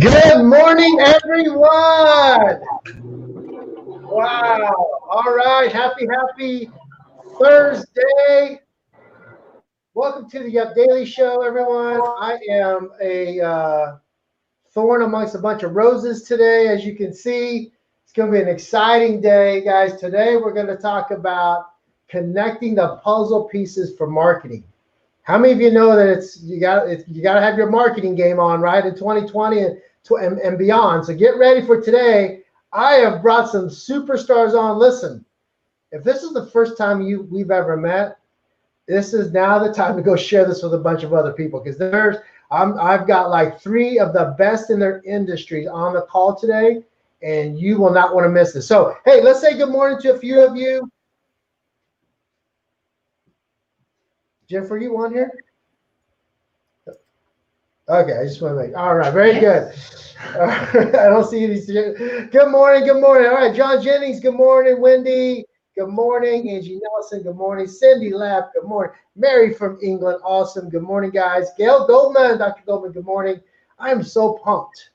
Good morning, everyone. Wow. All right. Happy Thursday. Welcome to the Up Daily Show, everyone. I am a thorn amongst a bunch of roses today, as you can see. It's going to be an exciting day, guys. Today, we're going to talk about connecting the puzzle pieces for marketing. How many of you know that you got to have your marketing game on, right, in 2020 and beyond? So get ready for today. I have brought some superstars on. Listen, if this is the first time we've ever met, this is now the time to go share this with a bunch of other people, because I've got like three of the best in their industries on the call today, and you will not want to miss this. So hey, let's say good morning to a few of you. Jennifer, you on here? Okay, I just want to make. All right, very good. I don't see these. Good morning, good morning. All right, John Jennings, good morning. Wendy, good morning. Angie Nelson, good morning. Cindy Lapp, good morning. Mary from England, awesome. Good morning, guys. Gail Goldman, Dr. Goldman, good morning. I am so pumped.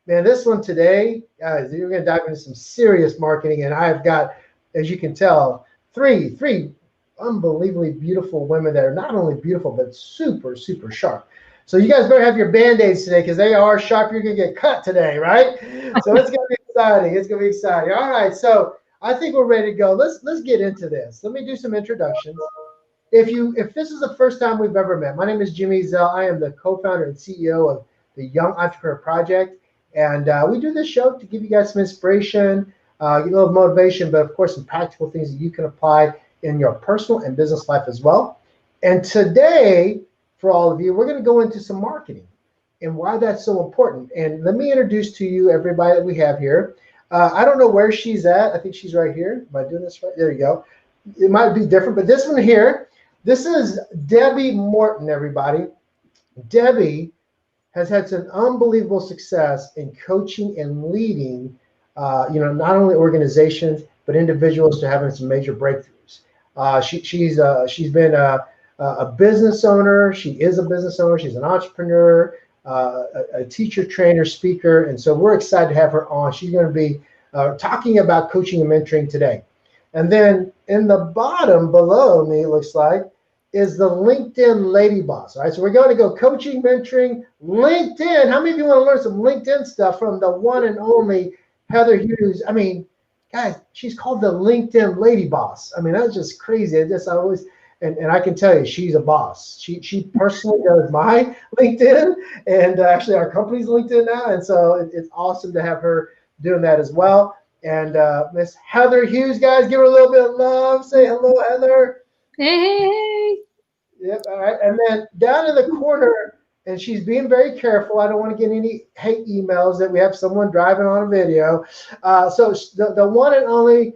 Man, this one today, guys, we're going to dive into some serious marketing, and I've got, as you can tell, three unbelievably beautiful women that are not only beautiful, but super, super sharp. So you guys better have your Band-Aids today, because they are sharp. You're going to get cut today, right? So it's going to be exciting. It's going to be exciting. All right, so I think we're ready to go. Let's get into this. Let me do some introductions. If this is the first time we've ever met, my name is Jimmy Zell. I am the co-founder and CEO of the Young Entrepreneur Project. And we do this show to give you guys some inspiration, get a little motivation, but of course some practical things that you can apply in your personal and business life as well. And today, for all of you, we're going to go into some marketing and why that's so important. And let me introduce to you everybody that we have here. I don't know where she's at. I think she's right here. Am I doing this right? There you go. It might be different, but this one here, this is Debbie Morton, everybody. Debbie has had some unbelievable success in coaching and leading, not only organizations, but individuals to having some major breakthroughs. She's been a business owner. She is a business owner. She's an entrepreneur, a teacher, trainer, speaker. And so we're excited to have her on. She's going to be talking about coaching and mentoring today. And then in the bottom below me, it looks like, is the LinkedIn lady boss. All right, so we're going to go coaching, mentoring, LinkedIn. How many of you want to learn some LinkedIn stuff from the one and only Heather Hughes? I mean, guys, she's called the LinkedIn lady boss. I mean, that's just crazy. And I can tell you, she's a boss. She personally does my LinkedIn, and actually our company's LinkedIn now. And so it's awesome to have her doing that as well. And Miss Heather Hughes, guys, give her a little bit of love. Say hello, Heather. Hey. Yep. All right. And then down in the corner, and she's being very careful. I don't want to get any hate emails that we have someone driving on a video. So the one and only,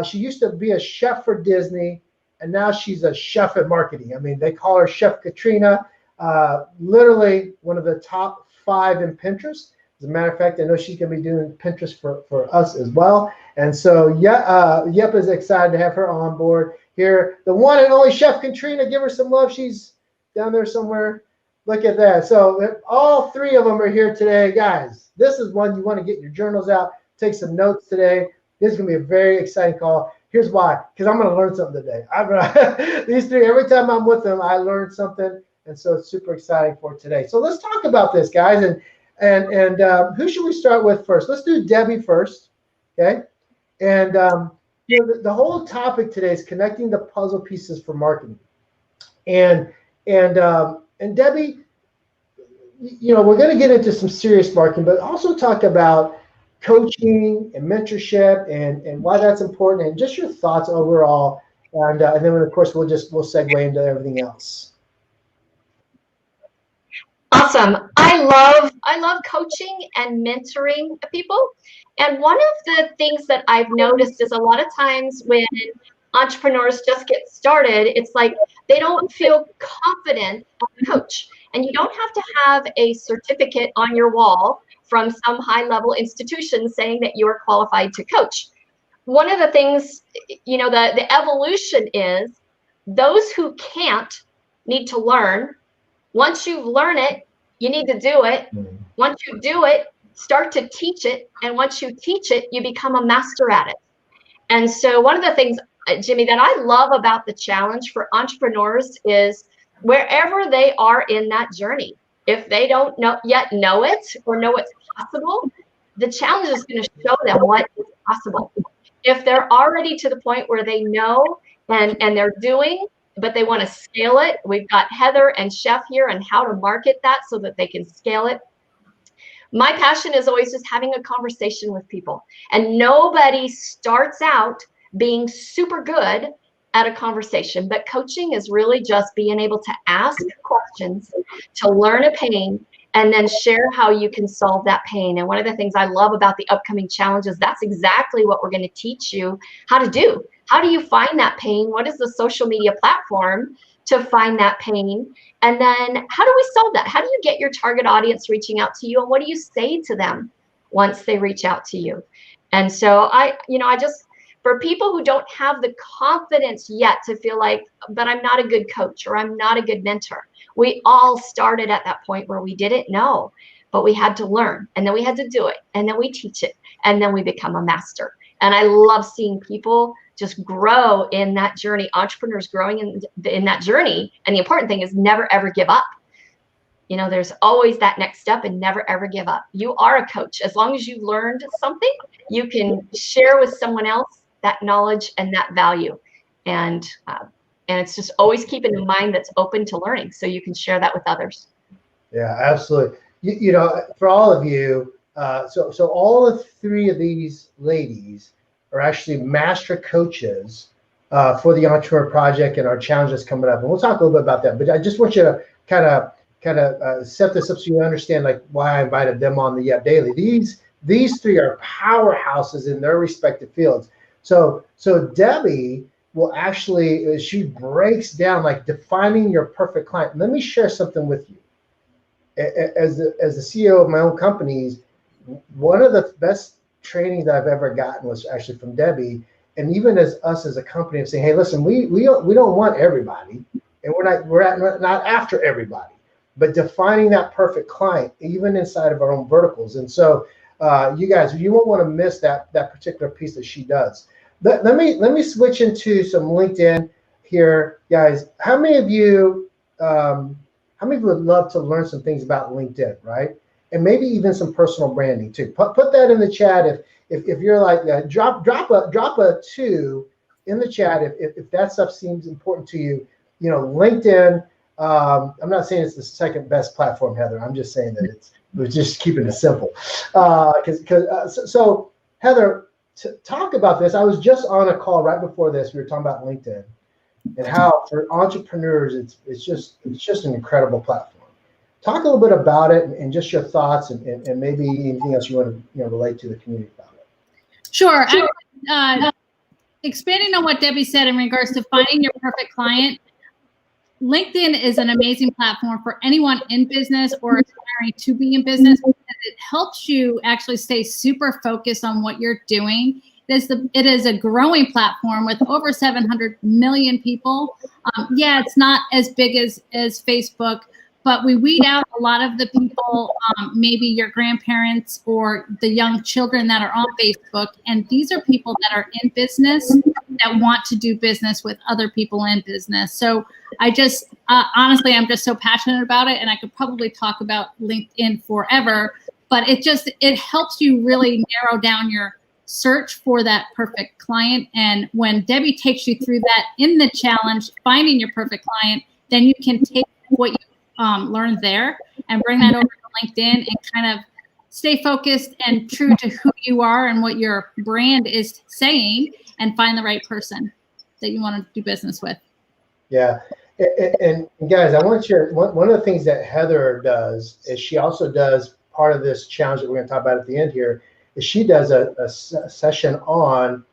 she used to be a chef for Disney, and now she's a chef at marketing. I mean, they call her Chef Katrina, literally one of the top 5 in Pinterest. As a matter of fact, I know she's going to be doing Pinterest for us as well. And so, Yep is excited to have her on board here. The one and only Chef Katrina, give her some love. She's down there somewhere. Look at that. So all 3 of them are here today. Guys, this is one you want to get your journals out, take some notes today. This is going to be a very exciting call. Here's why, because I'm going to learn something today. These 3, every time I'm with them, I learn something. And so it's super exciting for today. So let's talk about this, guys. And who should we start with first? Let's do Debbie first, okay? And the whole topic today is connecting the puzzle pieces for marketing. And Debbie, we're going to get into some serious marketing, but also talk about coaching and mentorship and why that's important, and just your thoughts overall. And then of course we'll segue into everything else. Awesome. I love coaching and mentoring people. And one of the things that I've noticed is a lot of times when entrepreneurs just get started, it's like they don't feel confident as a coach. And you don't have to have a certificate on your wall from some high-level institution saying that you are qualified to coach. One of the things, the evolution is those who can't need to learn. Once you learn it, you need to do it. Once you do it, start to teach it. And once you teach it, you become a master at it. And so one of the things, Jimmy, that I love about the challenge for entrepreneurs is wherever they are in that journey, if they don't yet know it or know it's possible, the challenge is going to show them what is possible. If they're already to the point where they know and they're doing, but they want to scale it, we've got Heather and Chef here and how to market that so that they can scale it. My passion is always just having a conversation with people. And nobody starts out being super good at a conversation, but coaching is really just being able to ask questions, to learn a pain, and then share how you can solve that pain. And one of the things I love about the upcoming challenges, that's exactly what we're going to teach you how to do. How do you find that pain? What is the social media platform to find that pain? And then how do we solve that? How do you get your target audience reaching out to you? And what do you say to them once they reach out to you? And so I just, for people who don't have the confidence yet to feel like, but I'm not a good coach or I'm not a good mentor. We all started at that point where we didn't know, but we had to learn, and then we had to do it, and then we teach it, and then we become a master. And I love seeing people just grow in that journey, entrepreneurs growing in that journey. And the important thing is never, ever give up. You know, there's always that next step, and never, ever give up. You are a coach. As long as you learned something, you can share with someone else that knowledge and that value. And it's just always keeping in mind that's open to learning so you can share that with others. Yeah, absolutely. You know, for all of you, so all of three of these ladies are actually master coaches for the Entrepreneur Project and our challenges coming up. And we'll talk a little bit about that. But I just want you to kind of set this up so you understand like why I invited them on the Yep Daily. These three are powerhouses in their respective fields. So Debbie will actually, she breaks down like defining your perfect client. Let me share something with you. As the CEO of my own companies, one of the best trainings I've ever gotten was actually from Debbie. And even as us as a company of saying, hey, listen, we don't want everybody, and we're not after everybody, but defining that perfect client, even inside of our own verticals. And so you guys, you won't want to miss that particular piece that she does. Let me switch into some LinkedIn here, guys. How many of you would love to learn some things about LinkedIn, right? And maybe even some personal branding too. Put that in the chat if you're like drop a 2 in the chat if that stuff seems important to you. You know, LinkedIn. I'm not saying it's the second best platform, Heather. I'm just saying that we're just keeping it simple. So Heather, talk about this. I was just on a call right before this. We were talking about LinkedIn and how for entrepreneurs it's just an incredible platform. Talk a little bit about it and just your thoughts and maybe anything else you want to relate to the community about it. Sure. Expanding on what Debbie said in regards to finding your perfect client, LinkedIn is an amazing platform for anyone in business or aspiring to be in business because it helps you actually stay super focused on what you're doing. It is a growing platform with over 700 million people. It's not as big as Facebook, but we weed out a lot of the people, maybe your grandparents or the young children that are on Facebook. And these are people that are in business that want to do business with other people in business. So I just, honestly, I'm just so passionate about it. And I could probably talk about LinkedIn forever, but it helps you really narrow down your search for that perfect client. And when Debbie takes you through that in the challenge, finding your perfect client, then you can take what you learned there and bring that over to LinkedIn and kind of stay focused and true to who you are and what your brand is saying and find the right person that you want to do business with. Yeah. And guys, I want to share one of the things that Heather does is she also does part of this challenge that we're going to talk about at the end here is she does a session on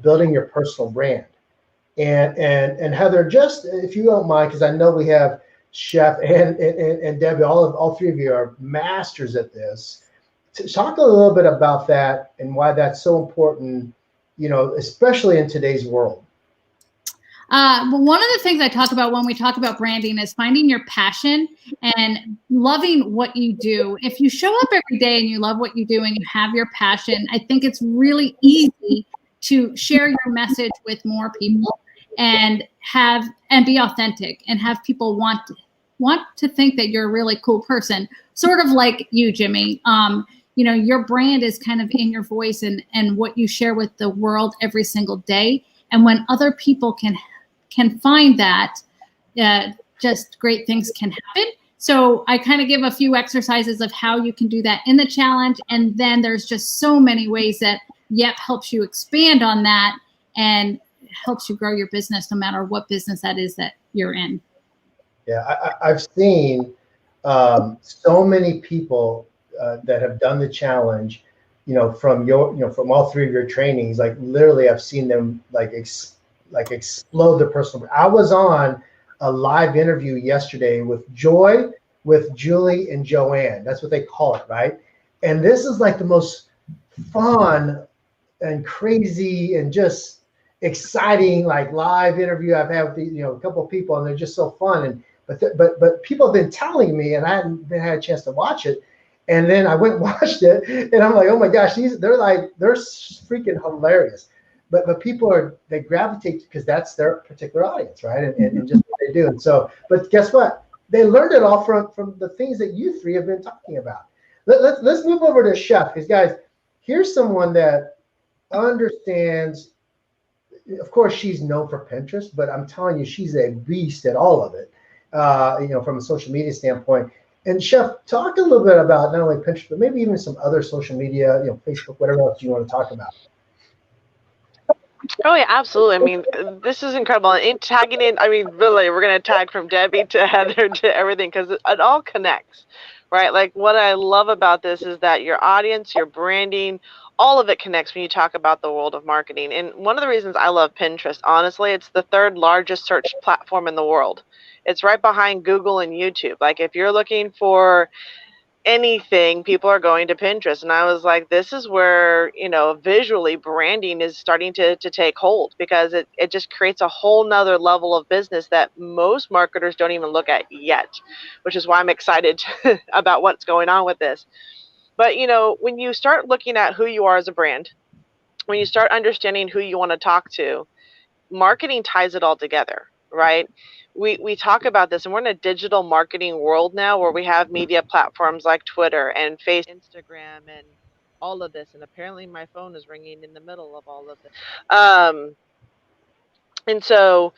building your personal brand. And Heather, just if you don't mind, because I know we have Chef and Debbie, all three of you are masters at this. Talk a little bit about that and why that's so important, especially in today's world. Well, one of the things I talk about when we talk about branding is finding your passion and loving what you do. If you show up every day and you love what you do and you have your passion, I think it's really easy to share your message with more people and be authentic and have people want to think that you're a really cool person, sort of like you, Jimmy. Your brand is kind of in your voice and what you share with the world every single day. And when other people can find that, just great things can happen. So I kind of give a few exercises of how you can do that in the challenge. And then there's just so many ways that YEP helps you expand on that and helps you grow your business no matter what business that is that you're in. Yeah, I've seen so many people that have done the challenge, from from all three of your trainings. Like literally, I've seen them explode their personal. I was on a live interview yesterday with Joy, with Julie, and Joanne. That's what they call it, right? And this is like the most fun and crazy and just exciting live interview I've had with a couple of people, and they're just so fun. And but people have been telling me, and I hadn't had a chance to watch it. And then I went and watched it, and I'm like, oh my gosh, they're freaking hilarious. But people they gravitate because that's their particular audience, right? And just what they do. And so, but guess what? They learned it all from the things that you three have been talking about. Let's move over to Chef, because guys, here's someone that understands. Of course, she's known for Pinterest, but I'm telling you, she's a beast at all of it. From a social media standpoint. And Chef, talk a little bit about not only Pinterest, but maybe even some other social media, Facebook, whatever else you want to talk about. Oh yeah, absolutely. I mean, this is incredible. And tagging in, I mean, really, we're going to tag from Debbie to Heather to everything, because it all connects, right? Like what I love about this is that your audience, your branding, all of it connects when you talk about the world of marketing. And one of the reasons I love Pinterest, honestly, it's the third largest search platform in the world. It's right behind Google and YouTube. Like if you're looking for anything, people are going to Pinterest. And I was like, this is where, visually branding is starting to take hold, because it just creates a whole nother level of business that most marketers don't even look at yet, which is why I'm excited about what's going on with this. But, when you start looking at who you are as a brand, when you start understanding who you want to talk to, marketing ties it all together, right? We talk about this, and we're in a digital marketing world now where we have media platforms like Twitter and Facebook, Instagram, and all of this. And apparently my phone is ringing in the middle of all of this. And so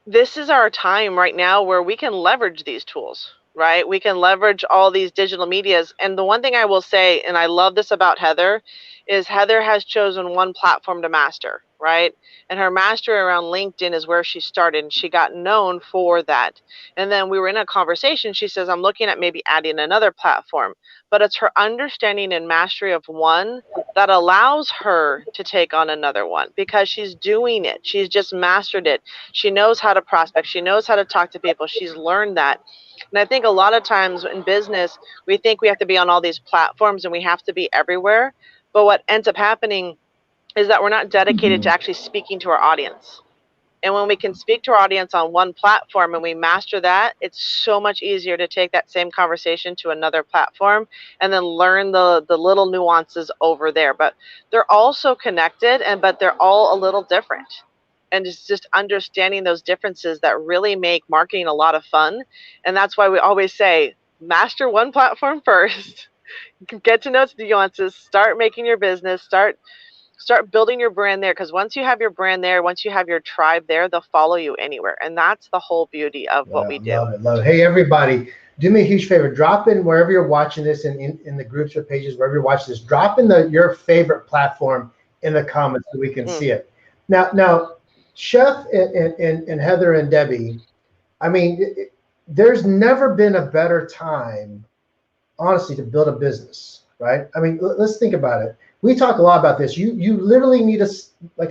this is our time right now where we can leverage these tools, right? We can leverage all these digital medias. And the one thing I will say, and I love this about Heather, is Heather has chosen one platform to master, right? And her mastery around LinkedIn is where she started, and she got known for that. And then we were in a conversation. She says, I'm looking at maybe adding another platform, but it's her understanding and mastery of one that allows her to take on another one, because she's doing it. She's just mastered it. She knows how to prospect. She knows how to talk to people. She's learned that. And I think a lot of times in business, we think we have to be on all these platforms and we have to be everywhere. But what ends up happening is that we're not dedicated to actually speaking to our audience. And when we can speak to our audience on one platform and we master that, it's so much easier to take that same conversation to another platform and then learn the little nuances over there. But they're all so connected, but they're all a little different. And it's just understanding those differences that really make marketing a lot of fun. And that's why we always say, master one platform first, get to know its nuances, start making your business, start building your brand there, because once you have your brand there, once you have your tribe there, they'll follow you anywhere. And that's the whole beauty of what we do. Love it. Hey, everybody, do me a huge favor. Drop in wherever you're watching this, in the groups or pages, wherever you're watching this, drop in your favorite platform in the comments so we can see it. Now, Chef and Heather and Debbie, I mean, there's never been a better time, honestly, to build a business, right? I mean, let's think about it. We talk a lot about this. You literally need a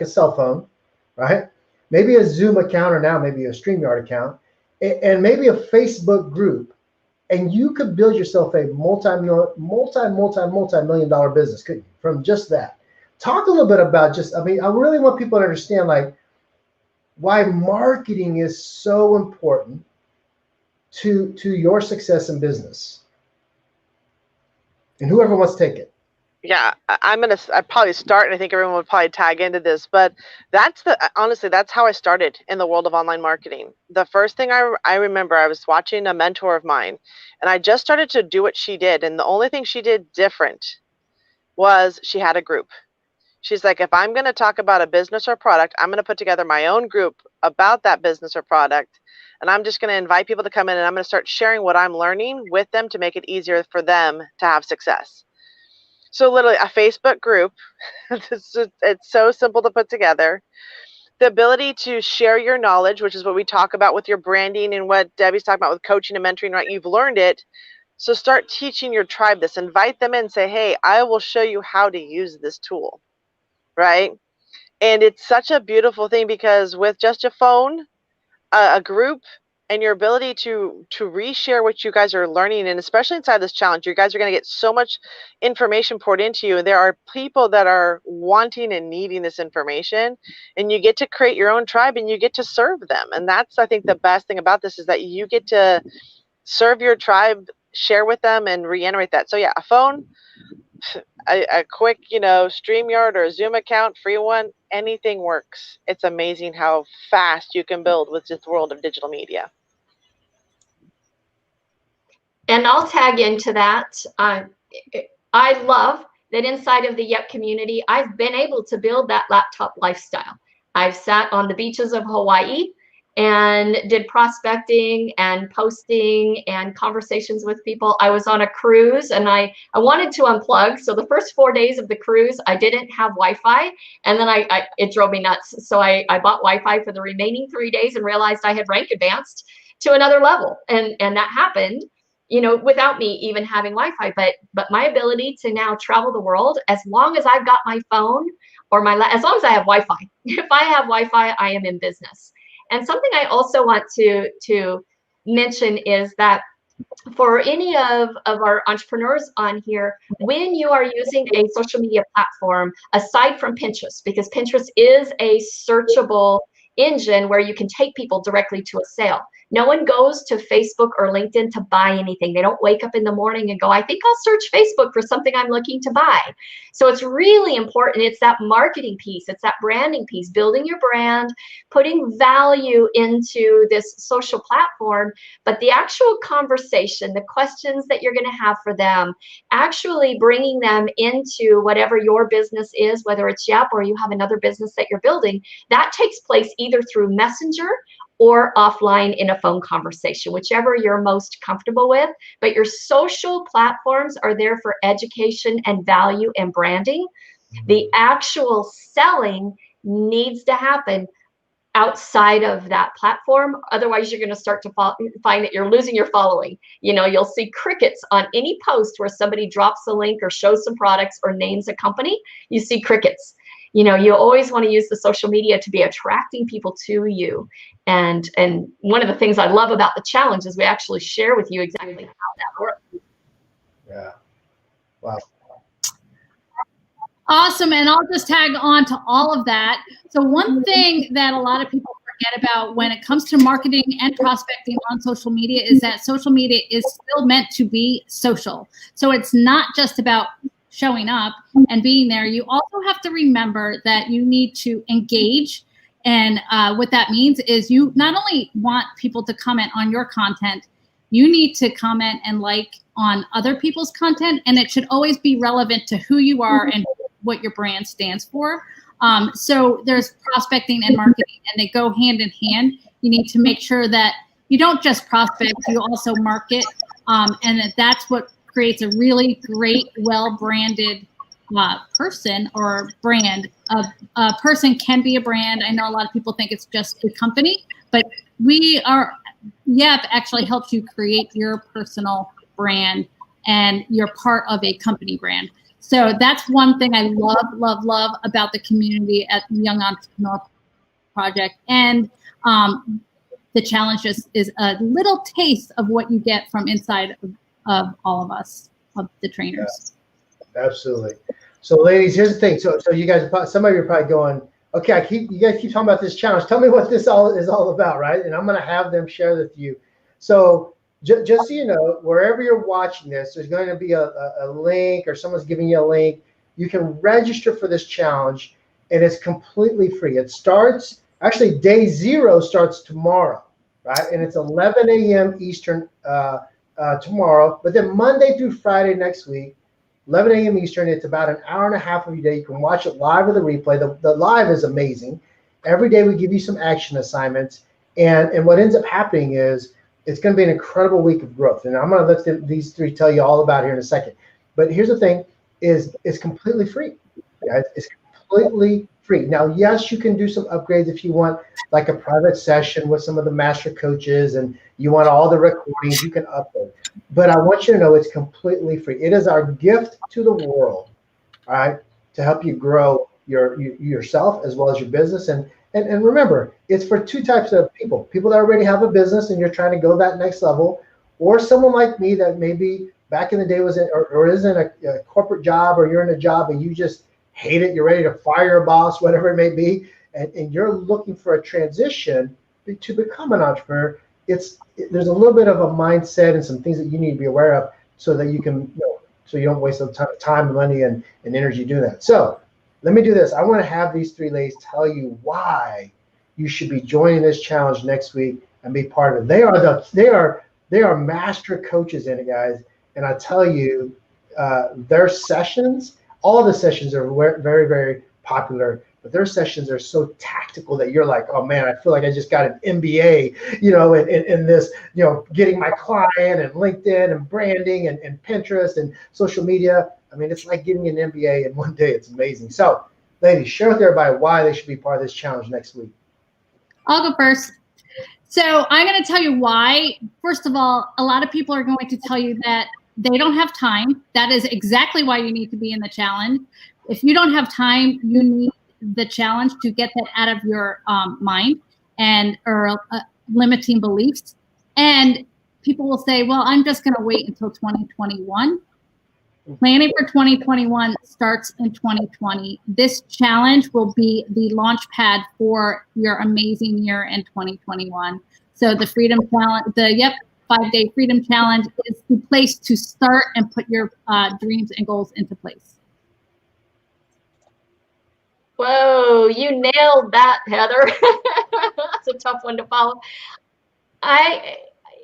cell phone, right? Maybe a Zoom account, or now maybe a StreamYard account, and maybe a Facebook group, and you could build yourself a multi-million-dollar business, couldn't you, from just that? Talk a little bit about I really want people to understand, like, why marketing is so important to your success in business. And whoever wants to take it. Yeah, I'd probably start, and I think everyone would probably tag into this, but honestly, that's how I started in the world of online marketing. The first thing I remember, I was watching a mentor of mine, and I just started to do what she did. And the only thing she did different was she had a group. She's like, if I'm going to talk about a business or product, I'm going to put together my own group about that business or product. And I'm just going to invite people to come in, and I'm going to start sharing what I'm learning with them to make it easier for them to have success. So literally a Facebook group, it's so simple to put together. The ability to share your knowledge, which is what we talk about with your branding and what Debbie's talking about with coaching and mentoring, right? You've learned it. So start teaching your tribe this. Invite them in and say, hey, I will show you how to use this tool, right? And it's such a beautiful thing because with just a phone, a group, and your ability to reshare what you guys are learning, and especially inside this challenge, you guys are going to get so much information poured into you, and there are people that are wanting and needing this information, and you get to create your own tribe and you get to serve them. And that's, I think, the best thing about this is that you get to serve your tribe, share with them, and reiterate that. So yeah, a phone, a quick, StreamYard or a Zoom account, free one, anything works. It's amazing how fast you can build with this world of digital media. And I'll tag into that. I love that inside of the Yep community, I've been able to build that laptop lifestyle. I've sat on the beaches of Hawaii and did prospecting and posting and conversations with people. I was on a cruise and I wanted to unplug. So the first 4 days of the cruise, I didn't have Wi-Fi. And then it drove me nuts. So I bought Wi-Fi for the remaining 3 days and realized I had rank advanced to another level. And that happened, without me even having Wi-Fi, but my ability to now travel the world, as long as I've got my phone or as long as I have Wi-Fi. If I have Wi-Fi, I am in business. And something I also want to mention is that for any of our entrepreneurs on here, when you are using a social media platform, aside from Pinterest, because Pinterest is a searchable engine where you can take people directly to a sale. No one goes to Facebook or LinkedIn to buy anything. They don't wake up in the morning and go, I think I'll search Facebook for something I'm looking to buy. So it's really important. It's that marketing piece. It's that branding piece, building your brand, putting value into this social platform. But the actual conversation, the questions that you're going to have for them, actually bringing them into whatever your business is, whether it's Yep or you have another business that you're building, that takes place either through Messenger or offline in a phone conversation, whichever you're most comfortable with. But your social platforms are there for education and value and branding. The actual selling needs to happen outside of that platform. Otherwise, you're going to start to find that you're losing your following. You'll see crickets on any post where somebody drops a link or shows some products or names a company. You see crickets. You always want to use the social media to be attracting people to you. And one of the things I love about the challenge is we actually share with you exactly how that works. Yeah. Wow. Awesome. And I'll just tag on to all of that. So one thing that a lot of people forget about when it comes to marketing and prospecting on social media is that social media is still meant to be social. So it's not just about showing up and being there. You also have to remember that you need to engage. And what that means is you not only want people to comment on your content, you need to comment and like on other people's content. And it should always be relevant to who you are and what your brand stands for. So there's prospecting and marketing, and they go hand in hand. You need to make sure that you don't just prospect, you also market. And that's what creates a really great, well-branded person or brand. A person can be a brand. I know a lot of people think it's just a company, but Yep actually helps you create your personal brand, and you're part of a company brand. So that's one thing I love about the community at the Young Entrepreneur Project. And the challenge is a little taste of what you get from inside of all of us, of the trainers. Yeah, absolutely. So ladies, here's the thing. So you guys, some of you are probably going, Okay, you guys keep talking about this challenge. Tell me what this all is all about, right? And I'm going to have them share with you. So just so you know, wherever you're watching this, there's going to be a link, or someone's giving you a link. You can register for this challenge, and it's completely free. It starts, actually, day 0 starts tomorrow, right? And it's 11 a.m. Eastern tomorrow. But then Monday through Friday next week, 11 a.m. Eastern. It's about an hour and a half of your day. You can watch it live or the replay. The live is amazing. Every day we give you some action assignments. And what ends up happening is it's going to be an incredible week of growth. And I'm going to let these three tell you all about here in a second. But here's the thing, is it's completely free. Guys, it's completely free. Now, yes, you can do some upgrades if you want, like a private session with some of the master coaches, and you want all the recordings, you can upload. But I want you to know it's completely free. It is our gift to the world, all right, to help you grow yourself as well as your business. And remember, it's for two types of people: people that already have a business and you're trying to go that next level, or someone like me that maybe back in the day was in, or is in a corporate job, or you're in a job and you just hate it. You're ready to fire your boss, whatever it may be, and you're looking for a transition to become an entrepreneur. There's a little bit of a mindset and some things that you need to be aware of, so that you can, so you don't waste a ton of time, money, and energy doing that. So let me do this. I want to have these three ladies tell you why you should be joining this challenge next week and be part of it. They are master coaches in it, guys. And I tell you, their sessions, all the sessions are very, very popular, but their sessions are so tactical that you're like, oh man, I feel like I just got an MBA, in this, getting my client, and LinkedIn and branding and Pinterest and social media. I mean, it's like getting an MBA in one day. It's amazing. So, ladies, share with everybody why they should be part of this challenge next week. I'll go first. So I'm going to tell you why. First of all, a lot of people are going to tell you that they don't have time. That is exactly why you need to be in the challenge. If you don't have time, you need the challenge to get that out of your mind or limiting beliefs. And people will say, well, I'm just going to wait until 2021. Planning for 2021 starts in 2020. This challenge will be the launch pad for your amazing year in 2021. So the Freedom Challenge, 5-day Freedom Challenge is the place to start and put your dreams and goals into place. Whoa, you nailed that, Heather. That's a tough one to follow.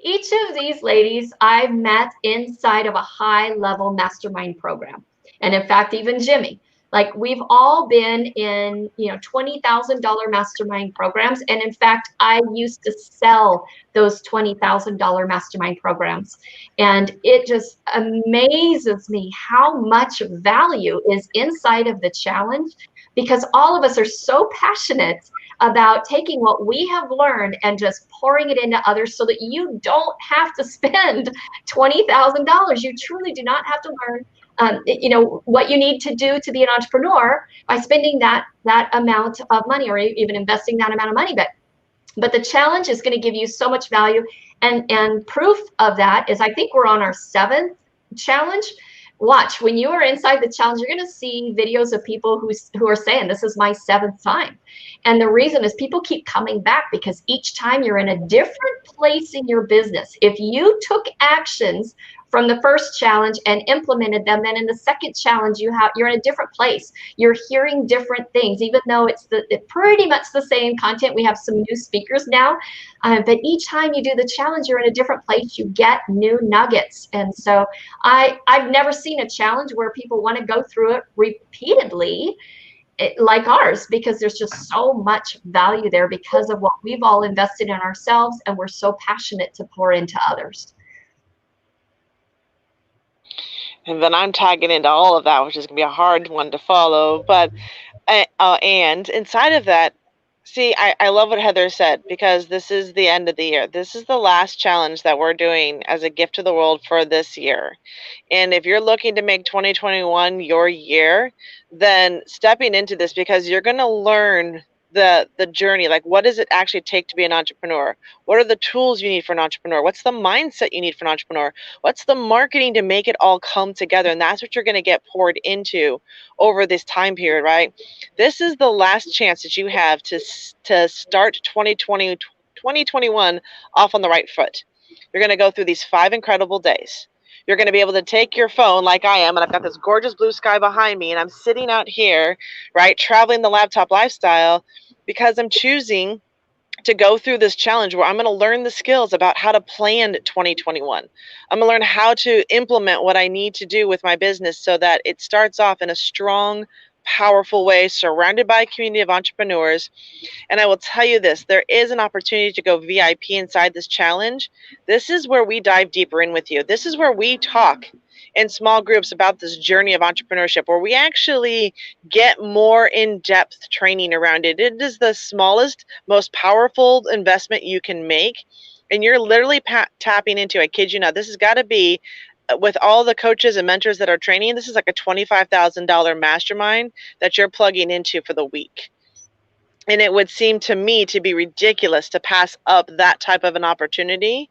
Each of these ladies I've met inside of a high-level mastermind program. And in fact, even Jimmy, like we've all been in, $20,000 mastermind programs. And in fact, I used to sell those $20,000 mastermind programs. And it just amazes me how much value is inside of the challenge, because all of us are so passionate about taking what we have learned and just pouring it into others, so that you don't have to spend $20,000. You truly do not have to learn what you need to do to be an entrepreneur by spending that amount of money, or even investing that amount of money. But the challenge is going to give you so much value. And proof of that is, I think we're on our 7th challenge. Watch, when you are inside the challenge, you're going to see videos of people who are saying, this is my 7th time. And the reason is people keep coming back, because each time you're in a different place in your business. If you took actions from the first challenge and implemented them, then in the second challenge you're in a different place. You're hearing different things, even though it's pretty much the same content. We have some new speakers now, but each time you do the challenge, you're in a different place. You get new nuggets. And so I've never seen a challenge where people want to go through it repeatedly like ours, because there's just so much value there because of what we've all invested in ourselves, and we're so passionate to pour into others. And then I'm tagging into all of that, which is going to be a hard one to follow. But, and inside of that, see, I love what Heather said, because this is the end of the year. This is the last challenge that we're doing as a gift to the world for this year. And if you're looking to make 2021 your year, then stepping into this, because you're going to learn the journey. Like, what does it actually take to be an entrepreneur? What are the tools you need for an entrepreneur? What's the mindset you need for an entrepreneur? What's the marketing to make it all come together? And that's what you're going to get poured into over this time period, right? This is the last chance that you have to start 2021 off on the right foot. You're going to go through these 5 incredible days. You're going to be able to take your phone like I am, and I've got this gorgeous blue sky behind me, and I'm sitting out here, right, traveling the laptop lifestyle, because I'm choosing to go through this challenge where I'm going to learn the skills about how to plan 2021. I'm going to learn how to implement what I need to do with my business so that it starts off in a strong, powerful way, surrounded by a community of entrepreneurs. And I will tell you this, there is an opportunity to go VIP inside this challenge. This is where we dive deeper in with you. This is where we talk in small groups about this journey of entrepreneurship, where we actually get more in-depth training around it. It is the smallest, most powerful investment you can make. And you're literally tapping into, I kid you not, this has got to be, with all the coaches and mentors that are training, this is like a $25,000 mastermind that you're plugging into for the week. And it would seem to me to be ridiculous to pass up that type of an opportunity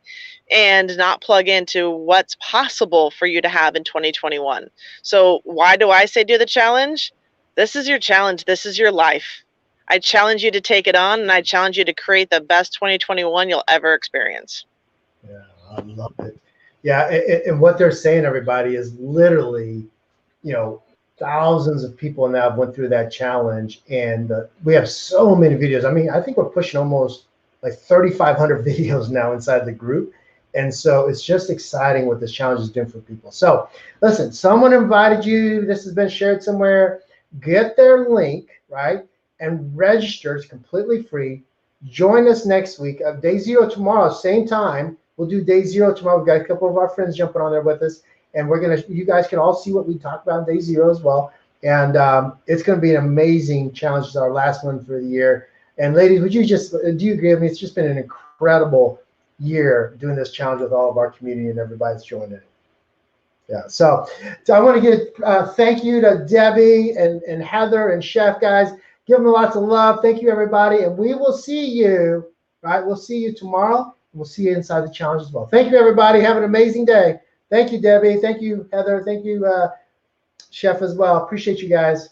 and not plug into what's possible for you to have in 2021. So why do I say do the challenge? This is your challenge. This is your life. I challenge you to take it on, and I challenge you to create the best 2021 you'll ever experience. Yeah, I love it. Yeah, and what they're saying, everybody, is literally, thousands of people now have went through that challenge, and we have so many videos. I mean, I think we're pushing almost like 3,500 videos now inside the group. And so it's just exciting what this challenge is doing for people. So listen, someone invited you. This has been shared somewhere. Get their link, right? And register. It's completely free. Join us next week. Day 0 tomorrow, same time. We'll do day 0 tomorrow. We've got a couple of our friends jumping on there with us. And you guys can all see what we talked about in day 0 as well. And it's going to be an amazing challenge. It's our last one for the year. And ladies, do you agree with me? It's just been an incredible year doing this challenge with all of our community and everybody that's joined it. Yeah. So I want to give thank you to Debbie and Heather and Chef, guys. Give them lots of love. Thank you, everybody. And we will see you, right? We'll see you tomorrow. We'll see you inside the challenge as well. Thank you, everybody. Have an amazing day. Thank you, Debbie. Thank you, Heather. Thank you, Chef, as well. Appreciate you guys.